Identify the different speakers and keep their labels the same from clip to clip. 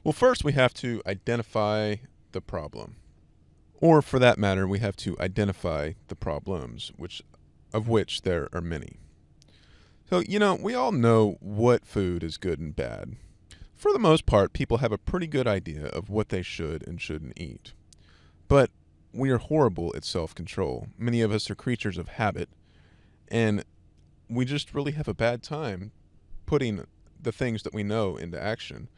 Speaker 1: Well, first we have to identify the problem. Or for that matter, we have to identify the problems, which there are many. So, we all know what food is good and bad. For the most part, people have a pretty good idea of what they should and shouldn't eat. But we are horrible at self-control. Many of us are creatures of habit, and we just really have a bad time putting the things that we know into action.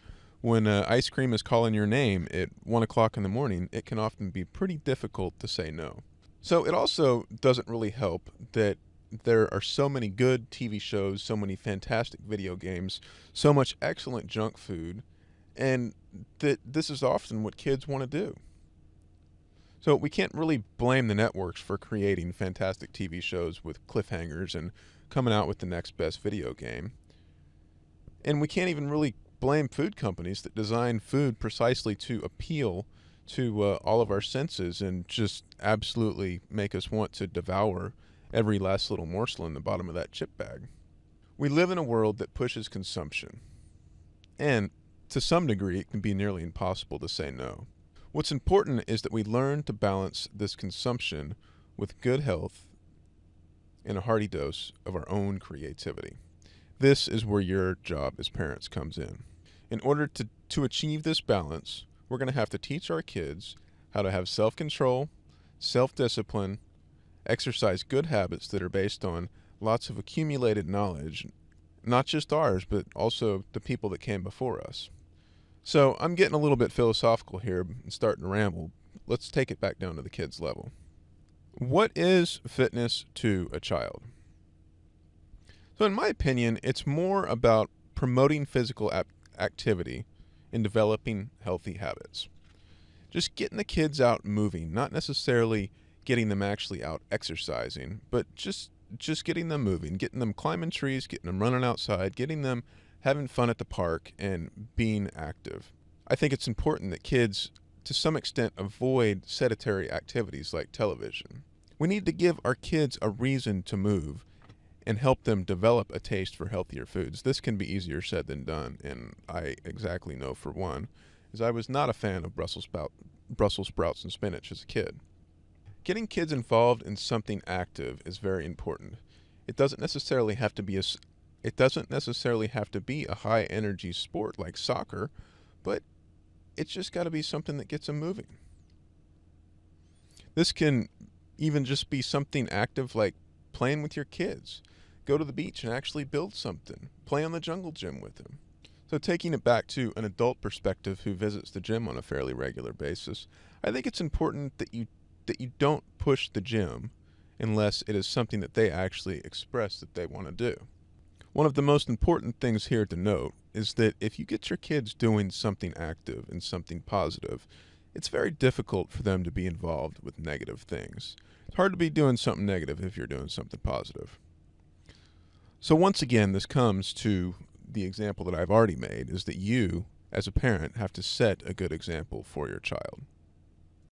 Speaker 1: When ice cream is calling your name at 1 o'clock in the morning, it can often be pretty difficult to say no. So it also doesn't really help that there are so many good TV shows, so many fantastic video games, so much excellent junk food, and that this is often what kids want to do. So we can't really blame the networks for creating fantastic TV shows with cliffhangers and coming out with the next best video game. And we can't even really blame food companies that design food precisely to appeal to all of our senses and just absolutely make us want to devour every last little morsel in the bottom of that chip bag. We live in a world that pushes consumption, and to some degree, it can be nearly impossible to say no. What's important is that we learn to balance this consumption with good health and a hearty dose of our own creativity. This is where your job as parents comes in. In order to achieve this balance, we're going to have to teach our kids how to have self-control, self-discipline, exercise good habits that are based on lots of accumulated knowledge, not just ours, but also the people that came before us. So I'm getting a little bit philosophical here and starting to ramble. Let's take it back down to the kids' level. What is fitness to a child? So in my opinion, it's more about promoting physical activity and developing healthy habits. Just getting the kids out moving, not necessarily getting them actually out exercising, but just getting them moving, getting them climbing trees, getting them running outside, getting them having fun at the park and being active. I think it's important that kids, to some extent, avoid sedentary activities like television. We need to give our kids a reason to move and help them develop a taste for healthier foods. This can be easier said than done, and I exactly know for one, as I was not a fan of Brussels sprouts and spinach as a kid. Getting kids involved in something active is very important. It doesn't necessarily have to be a high energy sport like soccer, but it's just got to be something that gets them moving. This can even just be something active like playing with your kids. Go to the beach and actually build something. Play on the jungle gym with them. So taking it back to an adult perspective who visits the gym on a fairly regular basis, I think it's important that you don't push the gym unless it is something that they actually express that they want to do. One of the most important things here to note is that if you get your kids doing something active and something positive, it's very difficult for them to be involved with negative things. It's hard to be doing something negative if you're doing something positive. So once again, this comes to the example that I've already made, is that you, as a parent, have to set a good example for your child.